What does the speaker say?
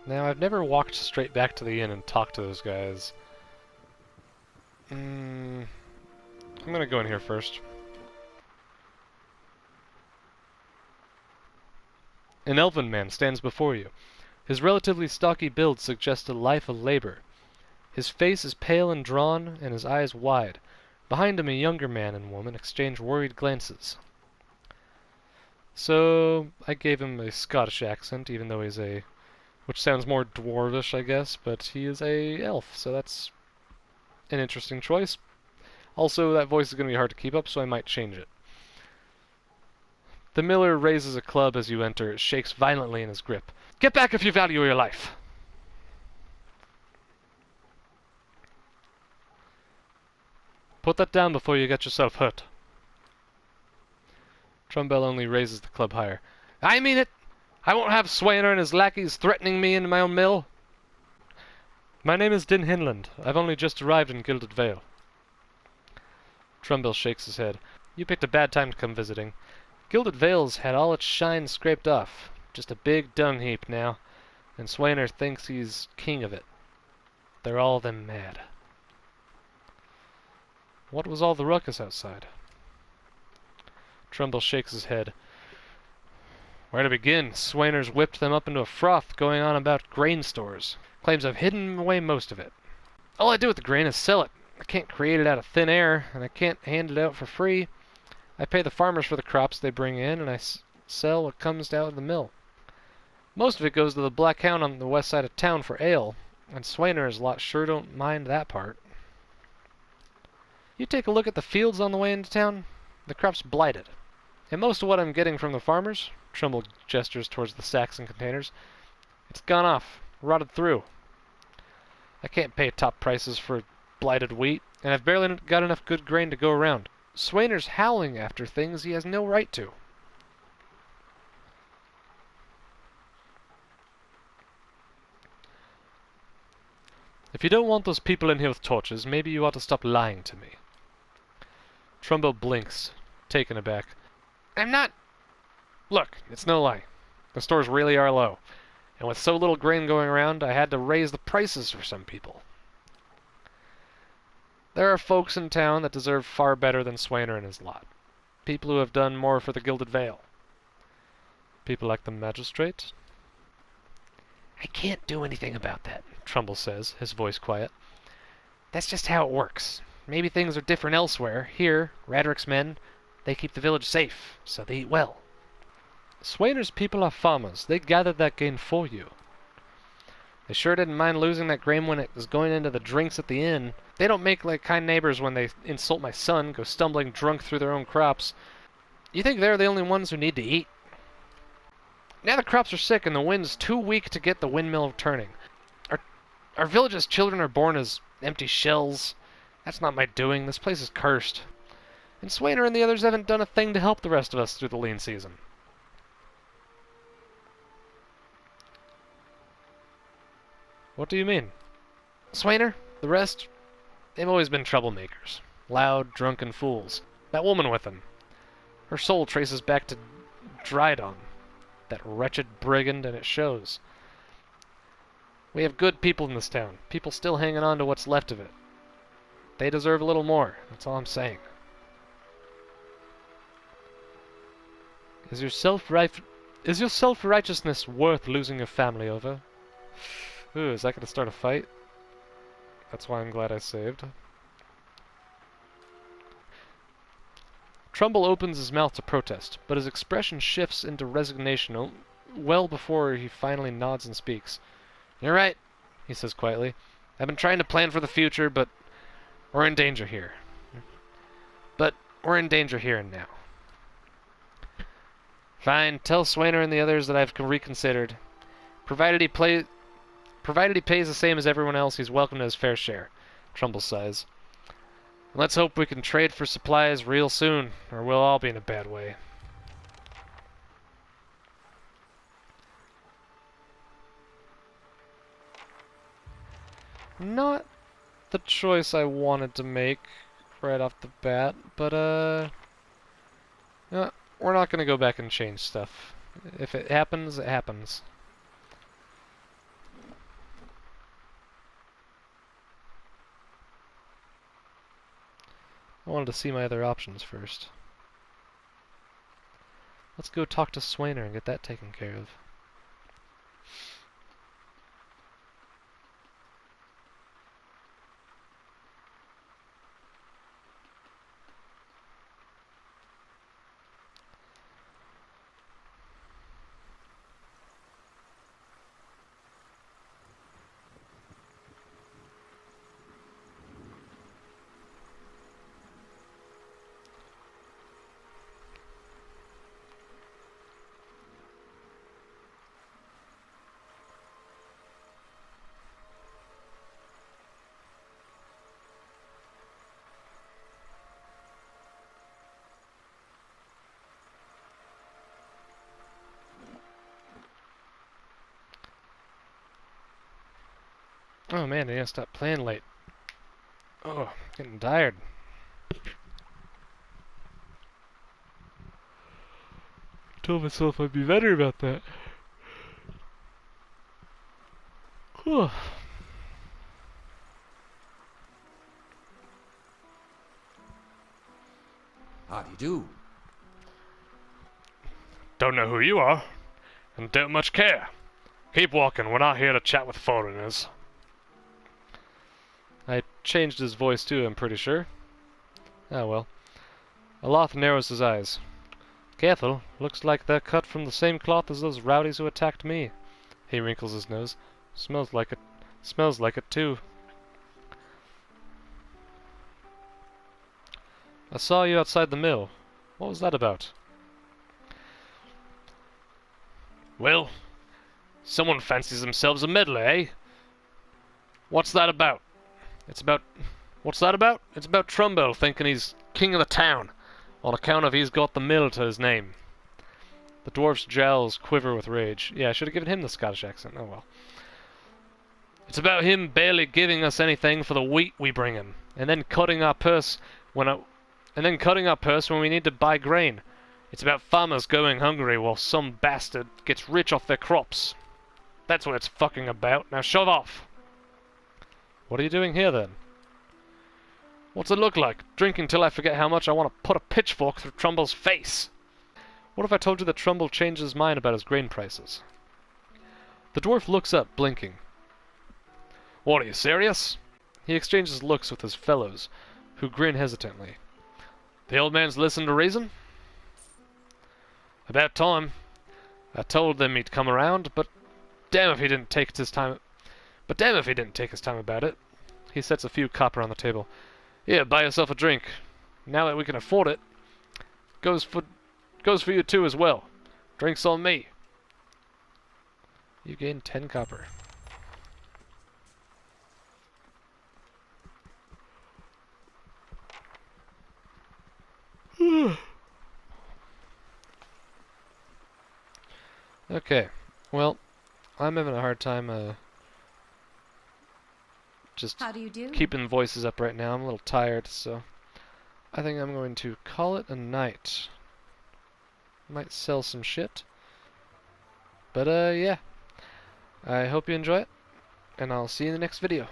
Now, I've never walked straight back to the inn and talked to those guys. I'm gonna go in here first. An elven man stands before you. His relatively stocky build suggests a life of labor. His face is pale and drawn, and his eyes wide. Behind him, a younger man and woman exchange worried glances. So, I gave him a Scottish accent, even though he's a... which sounds more dwarvish, I guess, but he is a elf, so that's an interesting choice. Also, that voice is going to be hard to keep up, so I might change it. The miller raises a club as you enter. It shakes violently in his grip. Get back if you value your life! Put that down before you get yourself hurt. Trumbell only raises the club higher. I mean it! I won't have Swainer and his lackeys threatening me in my own mill. My name is Din Hinland. I've only just arrived in Gilded Vale. Trumbell shakes his head. You picked a bad time to come visiting. Gilded Vale's had all its shine scraped off. Just a big dung heap now. And Swainer thinks he's king of it. They're all them mad. What was all the ruckus outside? Trumbell shakes his head. Where to begin? Swainer's whipped them up into a froth going on about grain stores. Claims I've hidden away most of it. All I do with the grain is sell it. I can't create it out of thin air, and I can't hand it out for free. I pay the farmers for the crops they bring in, and I sell what comes out of the mill. Most of it goes to the Black Hound on the west side of town for ale, and Swainer's lot sure don't mind that part. You take a look at the fields on the way into town. The crop's blighted. And most of what I'm getting from the farmers, Trumbull gestures towards the sacks and containers, it's gone off, rotted through. I can't pay top prices for blighted wheat, and I've barely got enough good grain to go around. Swainer's howling after things he has no right to. If you don't want those people in here with torches, maybe you ought to stop lying to me. Trumbull blinks, taken aback. I'm not... Look, it's no lie. The stores really are low. And with so little grain going around, I had to raise the prices for some people. There are folks in town that deserve far better than Swainer and his lot. People who have done more for the Gilded Vale. People like the magistrate. I can't do anything about that, Trumbull says, his voice quiet. That's just how it works. Maybe things are different elsewhere. Here, Radrick's men, they keep the village safe, so they eat well. Swainer's people are farmers. They gathered that grain for you. They sure didn't mind losing that grain when it was going into the drinks at the inn. They don't make like kind neighbors when they insult my son, go stumbling drunk through their own crops. You think they're the only ones who need to eat? Now the crops are sick and the wind's too weak to get the windmill turning. Our village's children are born as empty shells. That's not my doing. This place is cursed. And Swainer and the others haven't done a thing to help the rest of us through the lean season. What do you mean? Swainer, the rest, they've always been troublemakers. Loud, drunken fools. That woman with them. Her soul traces back to Drydawn, that wretched brigand, and it shows. We have good people in this town. People still hanging on to what's left of it. They deserve a little more. That's all I'm saying. Is your self-righteousness worth losing your family over? Ooh, is that going to start a fight? That's why I'm glad I saved. Trumbull opens his mouth to protest, but his expression shifts into resignation well before he finally nods and speaks. You're right, he says quietly. I've been trying to plan for the future, but we're in danger here. And now. Fine, tell Swainer and the others that I've reconsidered. Provided he pays the same as everyone else, he's welcome to his fair share. Trumbull sighs. Let's hope we can trade for supplies real soon, or we'll all be in a bad way. Not the choice I wanted to make right off the bat, but we're not going to go back and change stuff. If it happens, it happens. I wanted to see my other options first. Let's go talk to Swainer and get that taken care of. Oh man, I gotta stop playing late. Oh, getting tired. Told myself I'd be better about that. Whew. How do you do? Don't know who you are, and don't much care. Keep walking, we're not here to chat with foreigners. I changed his voice too, I'm pretty sure. Oh well. Aloth narrows his eyes. Careful, looks like they're cut from the same cloth as those rowdies who attacked me. He wrinkles his nose. Smells like it. Smells like it too. I saw you outside the mill. What was that about? Well, someone fancies themselves a meddler, eh? What's that about? What's that about? It's about Trumbull thinking he's king of the town, on account of he's got the mill to his name. The dwarf's jowls quiver with rage. Yeah, I should have given him the Scottish accent. Oh well. It's about him barely giving us anything for the wheat we bring him, and then cutting our purse when we need to buy grain. It's about farmers going hungry while some bastard gets rich off their crops. That's what it's fucking about. Now shove off! What are you doing here then? What's it look like? Drinking till I forget how much I want to put a pitchfork through Trumbull's face. What if I told you that Trumbull changed his mind about his grain prices? The dwarf looks up, blinking. What, are you serious? He exchanges looks with his fellows, who grin hesitantly. The old man's listened to reason? About time. I told them he'd come around, but damn if he didn't take his time. About it. He sets a few copper on the table. Here, buy yourself a drink. Now that we can afford it, goes for you too as well. Drinks on me. You gain 10 copper. Okay, well, I'm having a hard time just How do you do? keeping voices up right now. I'm a little tired, so I think I'm going to call it a night. Might sell some shit. But yeah. I hope you enjoy it, and I'll see you in the next video.